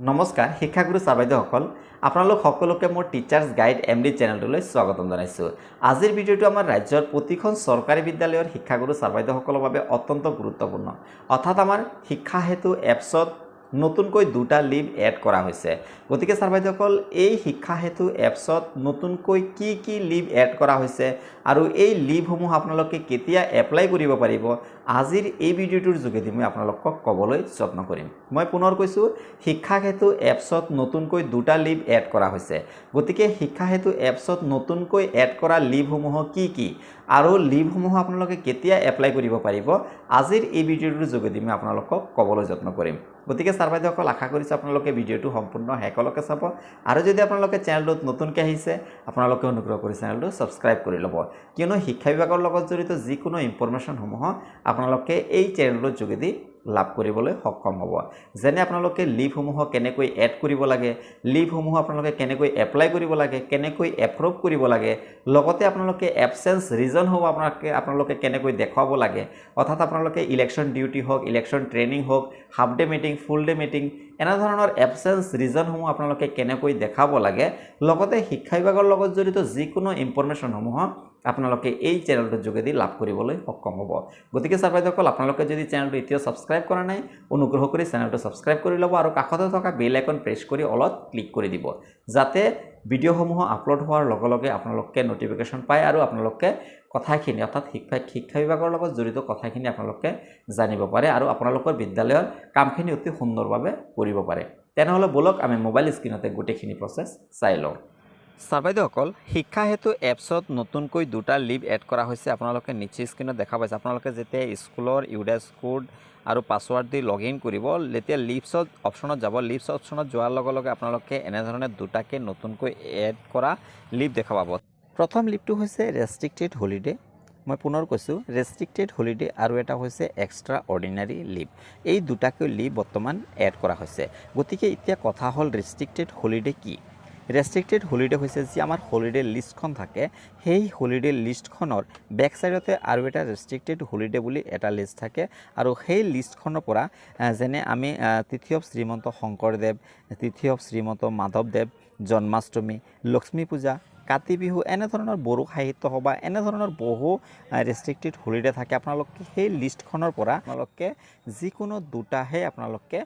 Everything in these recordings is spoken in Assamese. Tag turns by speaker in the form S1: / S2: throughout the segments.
S1: নমস্কাৰ শিক্ষাগুৰু ছাৰ বাইদেউসকল আপোনালোক সকলোকে মোৰ টিচাৰ্ছ গাইড এমডি চেনেলটোলৈ স্বাগতম জনাইছোঁ। আজিৰ ভিডিঅ'টো আমাৰ ৰাজ্যৰ প্ৰতিখন চৰকাৰী বিদ্যালয়ৰ শিক্ষাগুৰু ছাৰ বাইদেউসকলৰ বাবে অত্যন্ত গুৰুত্বপূৰ্ণ। অৰ্থাৎ আমাৰ শিক্ষা হেতু এপছত নতুনকৈ দুটা লিভ এড কৰা হৈছে। গতিকে ছাৰ বাইদেউসকল এই শিক্ষা হেতু এপছত নতুনকৈ কি লিভ এড কৰা হৈছে আৰু এই লিভসমূহ আপোনালোকে কেতিয়া এপ্লাই কৰিব পাৰিব আজিৰ এই ভিডিঅ'টোৰ যোগেদি মই আপোনালোকক ক'বলৈ যত্ন কৰিম। মই পুনৰ কৈছোঁ শিক্ষা হেতু এপছত নতুনকৈ দুটা লিভ এড কৰা হৈছে। গতিকে শিক্ষা হেতু এপছত নতুনকৈ এড কৰা লিভসমূহ কি আৰু লিভসমূহ আপোনালোকে কেতিয়া এপ্লাই কৰিব পাৰিব আজিৰ এই ভিডিঅ'টোৰ যোগেদি মই আপোনালোকক ক'বলৈ যত্ন কৰিম। গতিকে ছাৰ বাইদেউসকল আশা কৰিছোঁ আপোনালোকে ভিডিঅ'টো সম্পূৰ্ণ শেষলৈকে চাব আৰু যদি আপোনালোকে চেনেলটোত নতুনকৈ আহিছে আপোনালোকে অনুগ্ৰহ কৰি চেনেলটো ছাবস্ক্ৰাইব কৰি ল'ব, কিয়নো শিক্ষা বিভাগৰ লগত জড়িত যিকোনো ইনফৰমেশ্যনসমূহ আপোনালোকে এই চেনেলটোৰ যোগেদি লাভ কৰিবলৈ সক্ষম হ'ব। যেনে আপোনালোকে লিভসমূহ কেনেকৈ এড কৰিব লাগে, লিভসমূহ আপোনালোকে কেনেকৈ এপ্লাই কৰিব লাগে, কেনেকৈ এপ্ৰুভ কৰিব লাগে, লগতে আপোনালোকে এবচেঞ্চ ৰিজনসমূহ আপোনালোকে কেনেকৈ দেখুৱাব লাগে, অৰ্থাৎ আপোনালোকে ইলেকশ্যন ডিউটি হওক, ইলেকশ্যন ট্ৰেইনিং হওক, হাফ ডে মিটিং, ফুল ডে মিটিং, এনেধৰণৰ এবচেঞ্চ ৰিজনসমূহ আপোনালোকে কেনেকৈ দেখাব লাগে, লগতে শিক্ষা বিভাগৰ লগত জড়িত যিকোনো ইনফৰমেশ্যনসমূহ আপোনালোকে এই চেনেলটোৰ যোগেদি লাভ কৰিবলৈ সক্ষম হ'ব। গতিকে ছাৰ বাইদেউসকল আপোনালোকে যদি চেনেলটো এতিয়াও ছাবস্ক্ৰাইব কৰা নাই অনুগ্ৰহ কৰি চেনেলটো ছাবস্ক্ৰাইব কৰি ল'ব আৰু কাষতে থকা বেল আইকন প্ৰেছ কৰি অলপ ক্লিক কৰি দিব, যাতে ভিডিঅ'সমূহ আপলোড হোৱাৰ লগে লগে আপোনালোকে নটিফিকেশ্যন পায় আৰু আপোনালোকে কথাখিনি অৰ্থাৎ শিক্ষা বিভাগৰ লগত জড়িত কথাখিনি আপোনালোকে জানিব পাৰে আৰু আপোনালোকৰ বিদ্যালয়ৰ কামখিনি অতি সুন্দৰভাৱে কৰিব পাৰে। তেনেহ'লে বলক আমি মোবাইল স্ক্ৰীণতে গোটেইখিনি প্ৰচেছ চাই লওঁ। ছাৰ বাইদেউসকল শিক্ষা হেতু এপছত নতুনকৈ দুটা লিভ এড কৰা হৈছে। আপোনালোকে নিশ্চয় স্ক্ৰীণত দেখা পাইছে। আপোনালোকে যেতিয়া স্কুলৰ ইউডাছ কোড আৰু পাছৱাৰ্ড দি লগ ইন কৰিব, তেতিয়া লিভছত অপশ্যনত যাব। লিভছ অপশ্যনত যোৱাৰ লগে লগে আপোনালোকে এনেধৰণে দুটাকৈ নতুনকৈ এড কৰা লিভ দেখা পাব। প্ৰথম লিভটো হৈছে ৰেষ্ট্ৰিক্টেড হলিডে। মই পুনৰ কৈছোঁ ৰেষ্ট্ৰিক্টেড হলিডে আৰু এটা হৈছে এক্সট্ৰা অৰ্ডিনাৰী লিভ। এই দুটাকৈ লিভ বৰ্তমান এড কৰা হৈছে। গতিকে এতিয়া কথা হ'ল ৰেষ্ট্ৰিক্টেড হলিডে কি? ৰেষ্ট্ৰিক্টেড হলিডে হৈছে যি আমাৰ হলিডে লিষ্টখন থাকে, সেই হলিডে লিষ্টখনৰ বেক চাইডতে আৰু এটা ৰেষ্ট্ৰিক্টেড হলিডে বুলি এটা লিষ্ট থাকে আৰু সেই লিষ্টখনৰ পৰা যেনে আমি তিথি অফ শ্ৰীমন্ত শংকৰদেৱ, তিথি অফ শ্ৰীমন্ত মাধৱদেৱ, জন্মাষ্টমী, লক্ষ্মী পূজা, কাতি বিহু, এনেধৰণৰ বড়ো সাহিত্য সভা, এনেধৰণৰ বহু ৰেষ্ট্ৰিক্টেড হলিডে থাকে। আপোনালোকে সেই লিষ্টখনৰ পৰা আপোনালোকে যিকোনো দুটাহে আপোনালোকে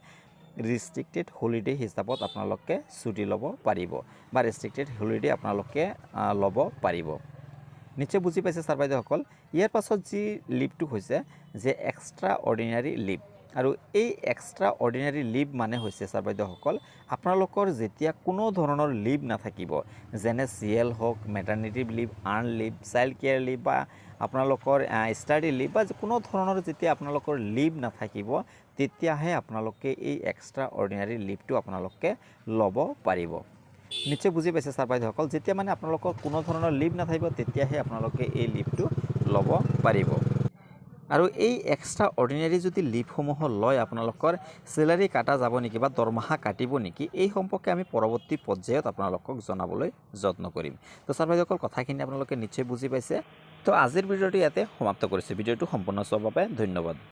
S1: ৰেষ্ট্ৰিক্টেড হলিডে হিচাপত আপোনালোকে ছুটি ল'ব পাৰিব বা ৰেষ্ট্ৰিক্টেড হলিডে আপোনালোকে ল'ব পাৰিব। নিশ্চয় বুজি পাইছে ছাৰ বাইদেউসকল। ইয়াৰ পাছত যি লিভটো হৈছে যে এক্সট্ৰা অৰ্ডিনাৰী লিভ, আৰু এই এক্সট্ৰা অৰ্ডিনাৰী লিভ মানে হৈছে ছাৰ বাইদেউসকল আপোনালোকৰ যেতিয়া কোনো ধৰণৰ লিভ নাথাকিব, যেনে CL হওক, maternity leave, earn leave, child care leave বা আপোনালোকৰ ষ্টাডি লিভ বা কোনো ধৰণৰ যেতিয়া আপোনালোকৰ লিভ নাথাকিব, তেতিয়াহে আপোনালোকে এই এক্সট্ৰা অৰ্ডিনাৰী লিভটো আপোনালোকে ল'ব পাৰিব। নিশ্চয় বুজি পাইছে ছাৰ বাইদেউসকল। যেতিয়া মানে আপোনালোকৰ কোনো ধৰণৰ লিভ নাথাকিব তেতিয়াহে আপোনালোকে এই লিভটো ল'ব পাৰিব। আৰু এই এক্সট্ৰা অৰ্ডিনাৰী যদি লিভসমূহ লয় আপোনালোকৰ চেলাৰী কাটা যাব নেকি বা দৰমহা কাটিব নেকি, এই সম্পৰ্কে আমি পৰৱৰ্তী পৰ্যায়ত আপোনালোকক জনাবলৈ যত্ন কৰিম। তো ছাৰ বাইদেউসকল কথাখিনি আপোনালোকে নিশ্চয় বুজি পাইছে। তো আজিৰ ভিডিঅ'টো ইয়াতে সমাপ্ত কৰিছোঁ। ভিডিঅ'টো সম্পূৰ্ণ চোৱাৰ বাবে ধন্যবাদ।